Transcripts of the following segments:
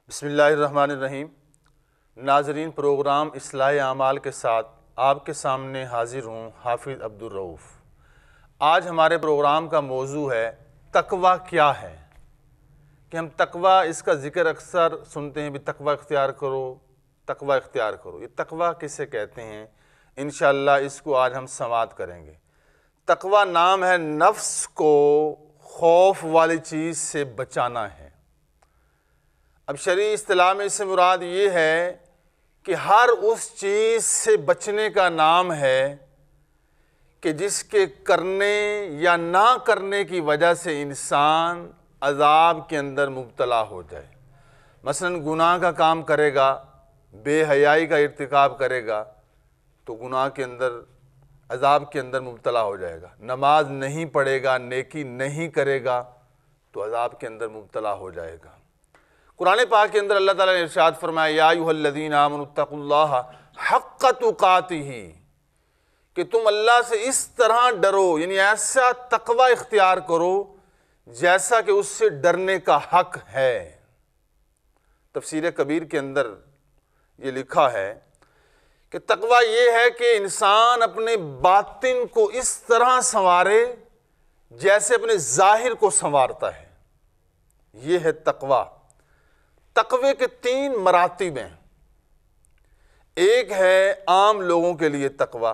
بسم اللہ الرحمن الرحیم۔ ناظرین، پروگرام اصلاح اعمال کے ساتھ آپ کے سامنے حاضر ہوں حافظ عبدالرؤف۔ آج ہمارے پروگرام کا موضوع ہے تقویٰ کیا ہے، کہ ہم تقویٰ اس کا ذکر اکثر سنتے ہیں بھی تقویٰ اختیار کرو، تقویٰ اختیار کرو۔ یہ تقویٰ کسے کہتے ہیں؟ انشاءاللہ اس کو آج ہم سماعت کریں گے۔ تقویٰ نام ہے نفس کو خوف والی چیز سے بچانا ہے۔ اب شرعی اصطلاح میں اس سے مراد یہ ہے کہ ہر اس چیز سے بچنے کا نام ہے کہ جس کے کرنے یا نہ کرنے کی وجہ سے انسان عذاب کے اندر مبتلا ہو جائے۔ مثلا گناہ کا کام کرے گا، بے حیائی کا ارتکاب کرے گا تو گناہ کے اندر عذاب کے اندر مبتلا ہو جائے گا۔ نماز نہیں پڑھے گا، نیکی نہیں کرے گا تو عذاب کے اندر مبتلا ہو جائے گا۔ قرآن پاک کے اندر اللہ تعالیٰ نے ارشاد فرمایا یا ایھا الذین آمنوا اتقوا اللہ حق تقاتہ، کہ تم اللہ سے اس طرح ڈرو، یعنی ایسا تقوی اختیار کرو جیسا کہ اس سے ڈرنے کا حق ہے۔ تفسیر کبیر کے اندر یہ لکھا ہے کہ تقوی یہ ہے کہ انسان اپنے باطن کو اس طرح سنوارے جیسے اپنے ظاہر کو سنوارتا ہے۔ یہ ہے تقوی۔ تقوی کے 3 مراتب ہیں۔ ایک ہے عام لوگوں کے لیے تقوی،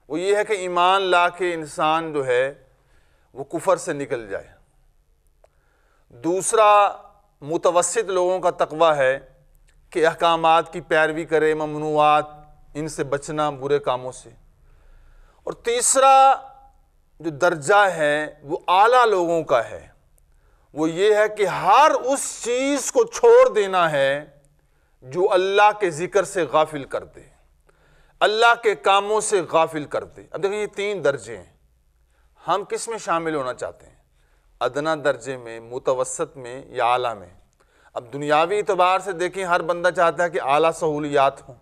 وہ یہ ہے کہ ایمان لا کے انسان جو ہے وہ کفر سے نکل جائے۔ دوسرا متوسط لوگوں کا تقوی ہے کہ احکامات کی پیروی کرے، ممنوعات ان سے بچنا، برے کاموں سے۔ اور تیسرا جو درجہ ہے وہ اعلیٰ لوگوں کا ہے، وہ یہ ہے کہ ہر اس چیز کو چھوڑ دینا ہے جو اللہ کے ذکر سے غافل کر دے، اللہ کے کاموں سے غافل کر دے۔ اب دیکھیں یہ 3 درجے ہیں، ہم کس میں شامل ہونا چاہتے ہیں؟ ادنا درجے میں، متوسط میں یا اعلیٰ میں؟ اب دنیاوی اعتبار سے دیکھیں ہر بندہ چاہتا ہے کہ اعلیٰ سہولیات ہوں،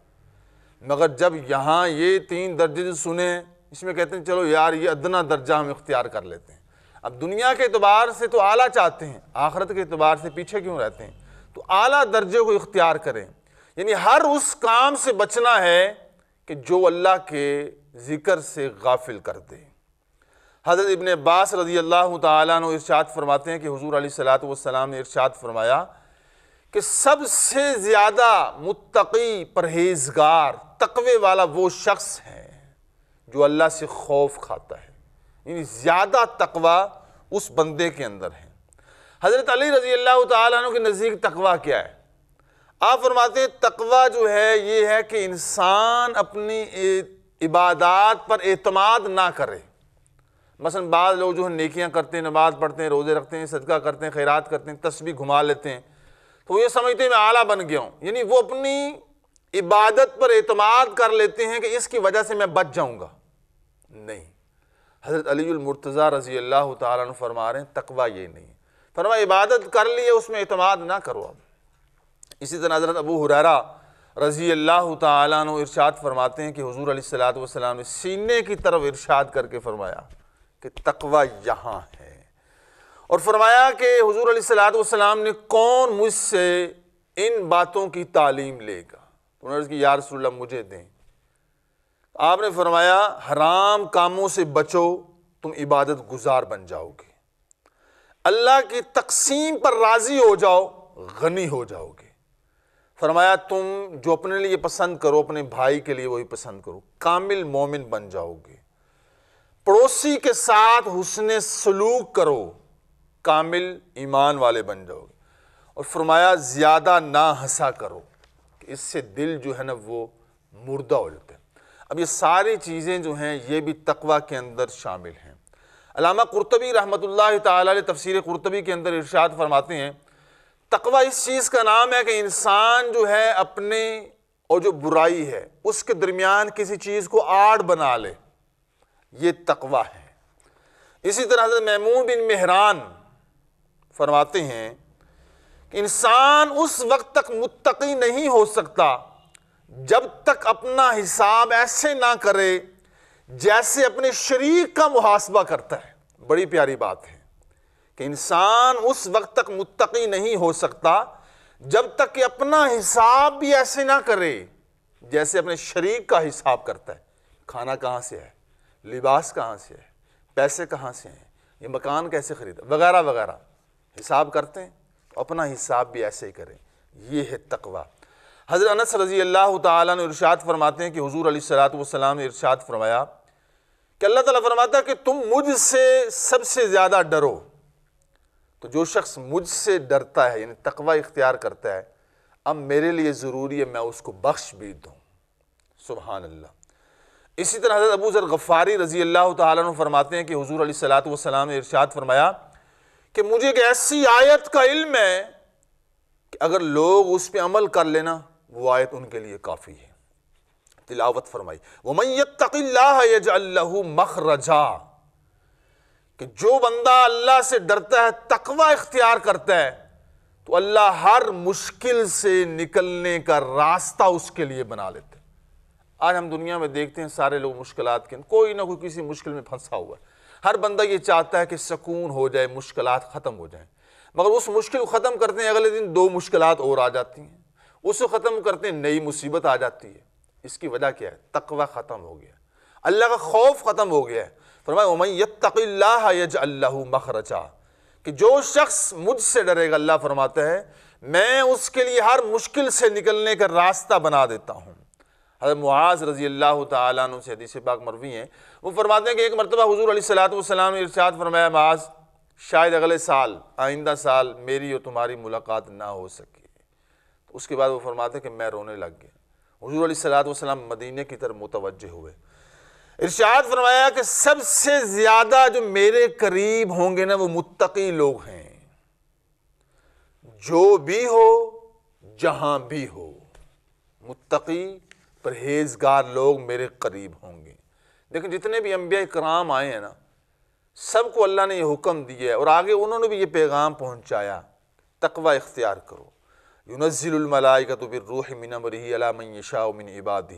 مگر جب یہاں یہ 3 درجے جو سنیں اس میں کہتے ہیں چلو یار یہ ادنا درجہ ہم اختیار کر لیتے ہیں۔ اب دنیا کے اعتبار سے تو اعلیٰ چاہتے ہیں، آخرت کے اعتبار سے پیچھے کیوں رہتے ہیں؟ تو اعلیٰ درجے کو اختیار کریں، یعنی ہر اس کام سے بچنا ہے کہ جو اللہ کے ذکر سے غافل کر دے۔ حضرت ابن عباس رضی اللہ تعالیٰ عنہ ارشاد فرماتے ہیں کہ حضور علیہ الصلوۃ والسلام نے ارشاد فرمایا کہ سب سے زیادہ متقی، پرہیزگار، تقوی والا وہ شخص ہے جو اللہ سے خوف کھاتا ہے، یعنی زیادہ تقوی اس بندے کے اندر ہے۔ حضرت علی رضی اللہ تعالیٰ عنہ کے نزدیک تقوی کیا ہے؟ آپ فرماتے ہیں تقوی جو ہے یہ ہے کہ انسان اپنی عبادات پر اعتماد نہ کرے۔ مثلا بعض لوگ جو ہے نیکیاں کرتے ہیں، نماز پڑھتے ہیں، روزے رکھتے ہیں، صدقہ کرتے ہیں، خیرات کرتے ہیں، تسبیح گھما لیتے ہیں، تو وہ یہ سمجھتے ہیں میں اعلیٰ بن گیا ہوں، یعنی وہ اپنی عبادت پر اعتماد کر لیتے ہیں کہ اس کی وجہ سے میں بچ جاؤں گا۔ نہیں، حضرت علی المرتضیٰ رضی اللہ تعالیٰ عنہ فرما رہے ہیں تقوی یہ نہیں ہے۔ فرمایا عبادت کر لیے اس میں اعتماد نہ کرو۔ اب اسی طرح حضرت ابو ہریرہ رضی اللہ تعالیٰ عنہ ارشاد فرماتے ہیں کہ حضور علیہ الصلوۃ والسلام نے سینے کی طرف ارشاد کر کے فرمایا کہ تقوی یہاں ہے، اور فرمایا کہ حضور علیہ الصلوۃ والسلام نے کون مجھ سے ان باتوں کی تعلیم لے گا؟ انہوں نے عرض کی یا رسول اللہ مجھے دیں۔ آپ نے فرمایا حرام کاموں سے بچو، تم عبادت گزار بن جاؤ گے، اللہ کی تقسیم پر راضی ہو جاؤ، غنی ہو جاؤ گے۔ فرمایا تم جو اپنے لیے پسند کرو اپنے بھائی کے لیے وہی پسند کرو، کامل مومن بن جاؤ گے۔ پڑوسی کے ساتھ حسن سلوک کرو، کامل ایمان والے بن جاؤ گے۔ اور فرمایا زیادہ نہ ہنسا کرو کہ اس سے دل جو ہے نا وہ مردہ ہو جاتا ہے۔ اب یہ ساری چیزیں جو ہیں یہ بھی تقوی کے اندر شامل ہیں۔ علامہ قرطبی رحمۃ اللہ تعالی علیہ تفسیر قرطبی کے اندر ارشاد فرماتے ہیں تقوی اس چیز کا نام ہے کہ انسان جو ہے اپنے اور جو برائی ہے اس کے درمیان کسی چیز کو آڑ بنا لے، یہ تقوی ہے۔ اسی طرح حضرت میمون بن مہران فرماتے ہیں کہ انسان اس وقت تک متقی نہیں ہو سکتا جب تک اپنا حساب ایسے نہ کرے جیسے اپنے شریک کا محاسبہ کرتا ہے۔ بڑی پیاری بات ہے کہ انسان اس وقت تک متقی نہیں ہو سکتا جب تک کہ اپنا حساب بھی ایسے نہ کرے جیسے اپنے شریک کا حساب کرتا ہے. کھانا کہاں سے ہے، لباس کہاں سے ہے، پیسے کہاں سے ہیں، یہ مکان کیسے خریدا وغیرہ وغیرہ حساب کرتے ہیں، اپنا حساب بھی ایسے ہی کریں. یہ ہے تقوی. حضرت انس رضی اللہ تعالیٰ نے ارشاد فرماتے ہیں کہ حضور علیہ السلام نے ارشاد فرمایا کہ اللہ تعالیٰ فرماتا ہے کہ تم مجھ سے سب سے زیادہ ڈرو. تو جو شخص مجھ سے ڈرتا ہے یعنی تقوی اختیار کرتا ہے، اب میرے لیے ضروری ہے میں اس کو بخش بھی دوں. سبحان اللہ. اسی طرح حضرت ابو ذر غفاری رضی اللہ تعالیٰ عنہ فرماتے ہیں کہ حضور علیہ السلام نے ارشاد فرمایا کہ مجھے ایک ایسی آیت کا علم ہے کہ اگر لوگ اس پہ عمل کر لینا وہ آیت ان کے لیے کافی ہے. تلاوت فرمائی وَمَن يَتَّقِ اللَّهَ يَجْعَل لَّهُ مَخْرَجًا، کہ جو بندہ اللہ سے ڈرتا ہے، تقوی اختیار کرتا ہے، تو اللہ ہر مشکل سے نکلنے کا راستہ اس کے لیے بنا لیتے. آج ہم دنیا میں دیکھتے ہیں سارے لوگ مشکلات کے کوئی نہ کوئی کسی مشکل میں پھنسا ہوا ہے. ہر بندہ یہ چاہتا ہے کہ سکون ہو جائے، مشکلات ختم ہو جائیں، مگر اس مشکل کو ختم کرتے ہیں اگلے دن 2 مشکلات اور آ جاتی ہیں. اس کو ختم کرتے ہیں نئی مصیبت آ جاتی ہے. اس کی وجہ کیا ہے؟ تقوی ختم ہو گیا، اللہ کا خوف ختم ہو گیا ہے. فرمایا وَمَن يَتَّقِ اللَّهَ يَجْعَل لَّهُ مَخْرَجًا، کہ جو شخص مجھ سے ڈرے گا، اللہ فرماتا ہے میں اس کے لیے ہر مشکل سے نکلنے کا راستہ بنا دیتا ہوں. حضرت معاذ رضی اللہ تعالیٰ عنہ سے حدیث پاک مروی ہیں، وہ فرماتے ہیں کہ ایک مرتبہ حضور علیہ السلام نے ارشاد فرمایا معاذ شاید اگلے سال، آئندہ سال میری اور تمہاری ملاقات نہ ہو سکی. اس کے بعد وہ فرماتے ہیں کہ میں رونے لگ گیا. حضور علیہ السلام مدینے کی طرف متوجہ ہوئے. ارشاد فرمایا کہ سب سے زیادہ جو میرے قریب ہوں گے نا وہ متقی لوگ ہیں، جو بھی ہو جہاں بھی ہو. متقی پرہیزگار لوگ میرے قریب ہوں گے. لیکن جتنے بھی انبیاء کرام آئے ہیں نا، سب کو اللہ نے یہ حکم دیا ہے اور آگے انہوں نے بھی یہ پیغام پہنچایا، تقوی اختیار کرو. ينزل الملائکۃ بالروح من امرہ علی من یشاء من عبادہ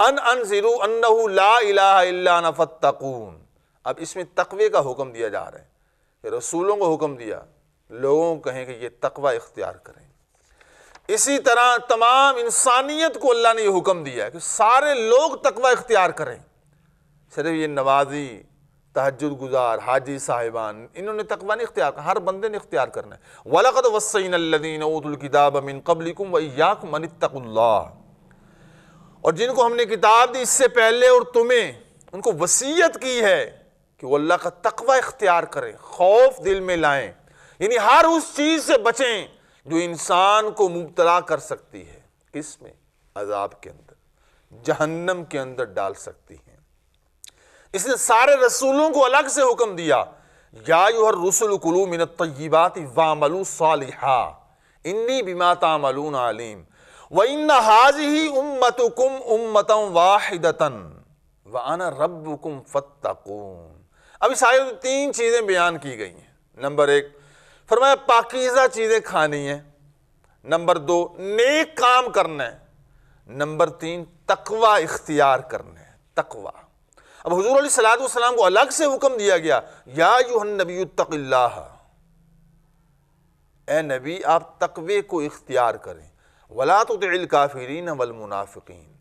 ان انذروا انہ لا الہ الا انا فاتقون. اب اس میں تقوی کا حکم دیا جا رہا ہے کہ رسولوں کو حکم دیا، لوگوں کو کہیں کہ یہ تقوی اختیار کریں. اسی طرح تمام انسانیت کو اللہ نے یہ حکم دیا ہے کہ سارے لوگ تقوی اختیار کریں. صرف یہ نمازی، تہجد گزار، حاجی صاحبان انہوں نے تقوی نہیں اختیار کرنا، ہر بندے نے اختیار کرنا ہے. وَلَقَدْ وَصَّيْنَا الَّذِينَ أُوتُوا الْكِتَابَ مِن قَبْلِكُمْ وَإِيَّاكُمْ أَنِ اتَّقُوا اللَّهَ، اور جن کو ہم نے کتاب دی اس سے پہلے اور تمہیں، ان کو وصیت کی ہے کہ وہ اللہ کا تقوی اختیار کریں، خوف دل میں لائیں، یعنی ہر اس چیز سے بچیں جو انسان کو مبتلا کر سکتی ہے. کس میں؟ عذاب کے اندر، جہنم کے اندر ڈال سکتی ہیں. اس نے سارے رسولوں کو الگ سے حکم دیا، یا ایھا الرسل کلوا من الطیبات واعملوا صالحا انی بما تعملون علیم وان ھذہ امتکم امۃ واحدۃ وانا ربکم فاتقون. اب اس آیت میں 3 چیزیں بیان کی گئی ہیں. نمبر 1 فرمایا پاکیزہ چیزیں کھانی ہیں. نمبر 2 نیک کام کرنا ہے. نمبر 3 تقوی اختیار کرنا ہے. تقوی. اب حضور علیہ السلام کو الگ سے حکم دیا گیا، یا ایھا النبی اتق اللہ، اے نبی آپ تقوی کو اختیار کریں. ولا تطع الکافرین والمنافقین،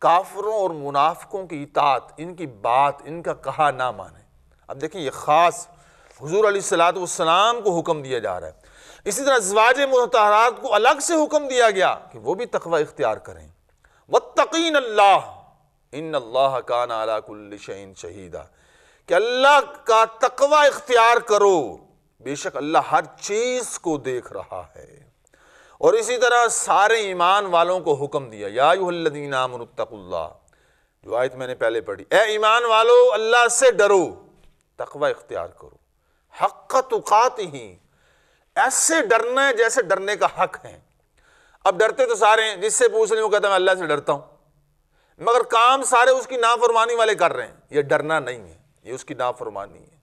کافروں اور منافقوں کی اطاعت، ان کی بات، ان کا کہا نہ مانیں. اب دیکھیں یہ خاص حضور علیہ السلام کو حکم دیا جا رہا ہے. اسی طرح ازواج مطہرات کو الگ سے حکم دیا گیا کہ وہ بھی تقوی اختیار کریں. واتقین اللہ ان اللہ کان علی کل شیء شہیدا، کہ اللہ کا تقوی اختیار کرو، بے شک اللہ ہر چیز کو دیکھ رہا ہے. اور اسی طرح سارے ایمان والوں کو حکم دیا، یا ایھا الذین آمنوا اتقوا اللہ، جو آیت میں نے پہلے پڑھی، اے ایمان والو اللہ سے ڈرو، تقوی اختیار کرو. حق تقاتہ، ایسے ڈرنا ہے جیسے ڈرنے کا حق ہے. اب ڈرتے تو سارے ہیں، جس سے پوچھ لیں وہ کہتا ہے میں اللہ سے ڈرتا ہوں، مگر کام سارے اس کی نافرمانی والے کر رہے ہیں. یہ ڈرنا نہیں ہے، یہ اس کی نافرمانی ہے.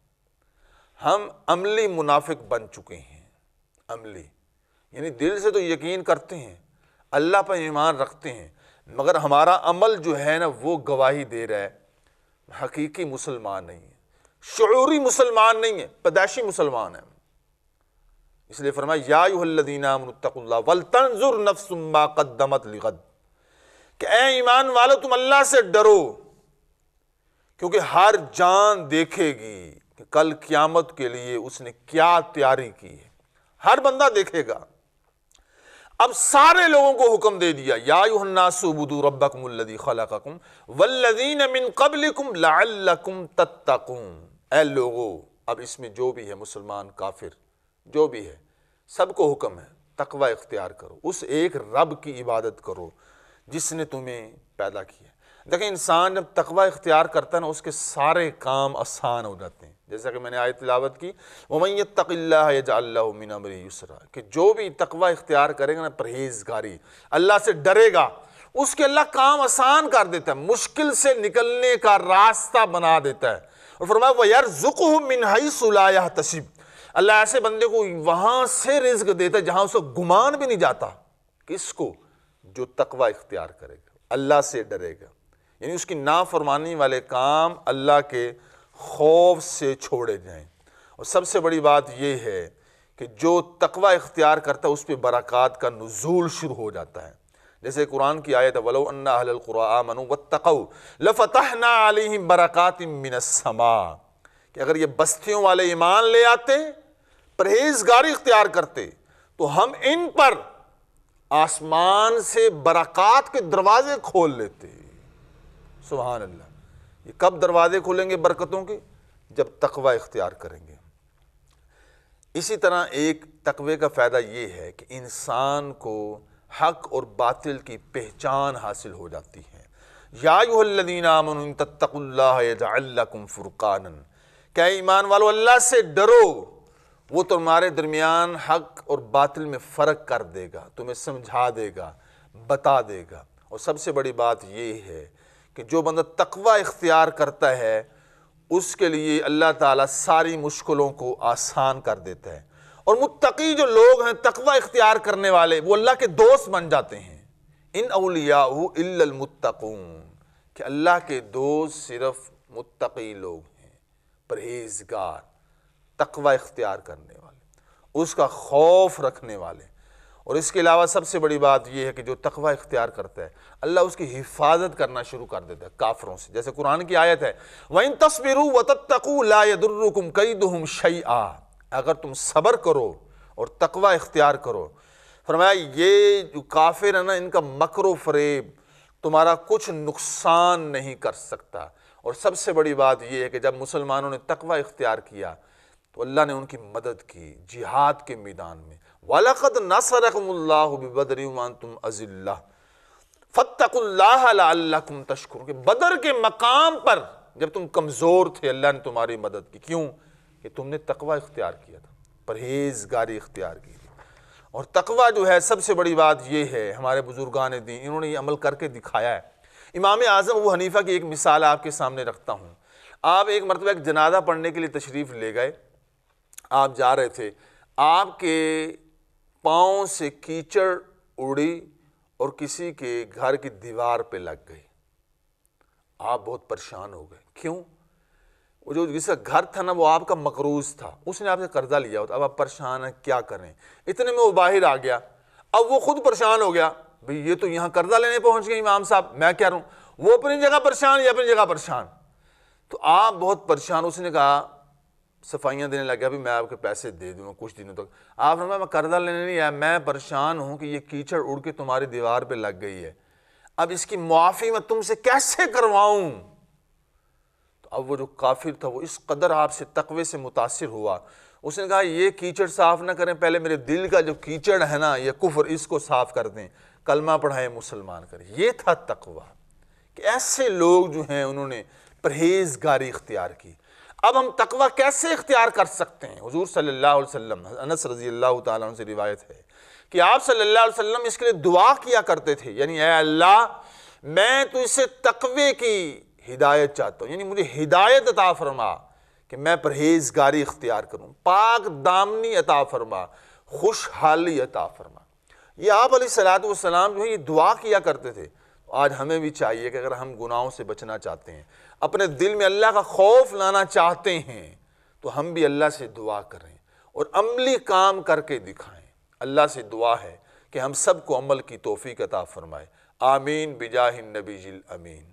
ہم عملی منافق بن چکے ہیں. عملی یعنی دل سے تو یقین کرتے ہیں، اللہ پر ایمان رکھتے ہیں، مگر ہمارا عمل جو ہے نا وہ گواہی دے رہا ہے حقیقی مسلمان نہیں ہے، شعوری مسلمان نہیں ہے، پیدائشی مسلمان ہے. اس لیے فرمایا یا ایھا الذین آمنوا اتقوا اللہ ولتنظر نفس ما قدمت لغد، کہ اے ایمان والو تم اللہ سے ڈرو، کیونکہ ہر جان دیکھے گی کہ کل قیامت کے لیے اس نے کیا تیاری کی ہے، ہر بندہ دیکھے گا۔ اب سارے لوگوں کو حکم دے دیا یا ایھا الناس اعبدوا ربکم الذی خلقکم والذین من قبلکم لعلکم تتقون۔ اے لوگو، اب اس میں جو بھی ہے مسلمان کافر جو بھی ہے سب کو حکم ہے تقوی اختیار کرو، اس ایک رب کی عبادت کرو جس نے تمہیں پیدا کیا۔ دیکھیں انسان جب تقوی اختیار کرتا ہے نا اس کے سارے کام آسان ہو جاتے ہیں، جیسا کہ میں نے آیت تلاوت کی وَمَن يَتَّقِ اللَّهَ يَجْعَلْ لَهُ مِنْ أَمْرِهِ يُسْرًا، کہ جو بھی تقوی اختیار کرے گا نا، پرہیزگاری، اللہ سے ڈرے گا، اس کے اللہ کام آسان کر دیتا ہے، مشکل سے نکلنے کا راستہ بنا دیتا ہے۔ اور فرمایا وَيَرْزُقُهُ مِنْ حَيْثُ لَا يَحْتَسِبُ، اللہ ایسے بندے کو وہاں سے رزق دیتا ہے جہاں اسے گمان بھی نہیں جاتا۔ کس کو؟ جو تقوی اختیار کرے گا، اللہ سے ڈرے گا، یعنی اس کی نافرمانی والے کام اللہ کے خوف سے چھوڑے جائیں۔ اور سب سے بڑی بات یہ ہے کہ جو تقوی اختیار کرتا ہے اس پہ برکات کا نزول شروع ہو جاتا ہے، جیسے قرآن کی آیت ہے وَلَوْ أَنَّ أَهْلَ الْقُرَىٰ آمَنُوا وَاتَّقَوْا لَفَتَحْنَا عَلَيْهِمْ بَرَكَاتٍ مِّنَ السَّمَاءِ، کہ اگر یہ بستیوں والے ایمان لے آتے، پرہیزگاری اختیار کرتے، تو ہم ان پر آسمان سے برکات کے دروازے کھول لیتے۔ سبحان اللہ، یہ کب دروازے کھولیں گے برکتوں کے؟ جب تقوی اختیار کریں گے۔ اسی طرح ایک تقوی کا فائدہ یہ ہے کہ انسان کو حق اور باطل کی پہچان حاصل ہو جاتی ہے۔ یا ایھا الذین آمنوا ان تتقوا اللہ یجعل لکم فرقانا، کہ اے ایمان والو اللہ سے ڈرو، وہ تمہارے درمیان حق اور باطل میں فرق کر دے گا، تمہیں سمجھا دے گا، بتا دے گا۔ اور سب سے بڑی بات یہ ہے کہ جو بندہ تقوی اختیار کرتا ہے اس کے لیے اللہ تعالیٰ ساری مشکلوں کو آسان کر دیتا ہے۔ اور متقی جو لوگ ہیں تقوی اختیار کرنے والے، وہ اللہ کے دوست بن جاتے ہیں۔ ان اولیاءہ الا المتقون، کہ اللہ کے دوست صرف متقی لوگ ہیں، پرہیزگار، تقوی اختیار کرنے والے، اس کا خوف رکھنے والے۔ اور اس کے علاوہ سب سے بڑی بات یہ ہے کہ جو تقوی اختیار کرتا ہے اللہ اس کی حفاظت کرنا شروع کر دیتا ہے کافروں سے، جیسے قرآن کی آیت ہے وَإِن تَصْبِرُوا وَتَتَّقُوا لَا يَضُرُّكُمْ كَيْدُهُمْ شَيْئًا، اگر تم صبر کرو اور تقوی اختیار کرو، فرمایا یہ جو کافر ہیں نا ان کا مکر و فریب تمہارا کچھ نقصان نہیں کر سکتا۔ اور سب سے بڑی بات یہ ہے کہ جب مسلمانوں نے تقوی اختیار کیا تو اللہ نے ان کی مدد کی جہاد کے میدان میں۔ وَلَقَدْ نَصَرَكُمُ اللَّهُ بِبَدْرٍ وَأَنْتُمْ أَذِلَّةٌ فَاتَّقُوا اللَّهَ لَعَلَّكُمْ تَشْكُرُونَ، کہ بدر کے مقام پر جب تم کمزور تھے اللہ نے تمہاری مدد کی، کیوں؟ کہ تم نے تقوی اختیار کیا تھا، پرہیزگاری اختیار کی تھی۔ اور تقوی جو ہے سب سے بڑی بات یہ ہے، ہمارے بزرگان دین انہوں نے یہ عمل کر کے دکھایا ہے۔ امام اعظم ابو حنیفہ کی ایک مثال آپ کے سامنے رکھتا ہوں۔ آپ ایک مرتبہ ایک جنازہ پڑھنے کے لیے تشریف لے گئے، آپ جا رہے تھے، آپ کے پاؤں سے کیچڑ اڑی اور کسی کے گھر کی دیوار پہ لگ گئی۔ آپ بہت پریشان ہو گئے، کیوں؟ وہ جو جس کا گھر تھا نا وہ آپ کا مقروض تھا، اس نے آپ سے قرضہ لیا ہوتا، اب آپ پریشان ہیں کیا کریں۔ اتنے میں وہ باہر آ گیا، اب وہ خود پریشان ہو گیا، بھئی یہ تو یہاں قرضہ لینے پہنچ گئے امام صاحب، میں کیا رہوں؟ وہ اپنی جگہ پریشان، یہ اپنی جگہ پریشان۔ تو آپ بہت پریشان، اس نے کہا صفائیاں دینے لگا، بھی میں آپ کے پیسے دے دوں گا کچھ دنوں تک۔ آپ نے کہا میں قرضہ لینے نہیں آیا، میں پریشان ہوں کہ یہ کیچڑ اڑ کے تمہاری دیوار پہ لگ گئی ہے، اب اس کی معافی میں تم سے کیسے کرواؤں؟ تو اب وہ جو کافر تھا وہ اس قدر آپ سے تقوی سے متاثر ہوا، اس نے کہا یہ کیچڑ صاف نہ کریں، پہلے میرے دل کا جو کیچڑ ہے نا یہ کفر، اس کو صاف کر دیں، کلمہ پڑھائیں، مسلمان کریں۔ یہ تھا تقوی، کہ ایسے لوگ جو ہیں انہوں نے پرہیزگاری اختیار کی۔ اب ہم تقوی کیسے اختیار کر سکتے ہیں؟ حضور صلی اللہ علیہ وسلم، انس رضی اللہ تعالیٰ عنہ سے روایت ہے کہ آپ صلی اللہ علیہ وسلم اس کے لیے دعا کیا کرتے تھے، یعنی اے اللہ میں تو اس سے تقوی کی ہدایت چاہتا ہوں، یعنی مجھے ہدایت عطا فرما کہ میں پرہیزگاری اختیار کروں، پاک دامنی عطا فرما، خوشحالی عطا فرما۔ یہ آپ علیہ السلام جو ہے یہ دعا کیا کرتے تھے۔ آج ہمیں بھی چاہیے کہ اگر ہم گناہوں سے بچنا چاہتے ہیں، اپنے دل میں اللہ کا خوف لانا چاہتے ہیں، تو ہم بھی اللہ سے دعا کریں اور عملی کام کر کے دکھائیں۔ اللہ سے دعا ہے کہ ہم سب کو عمل کی توفیق عطا فرمائے۔ آمین بجاہ النبی الامین۔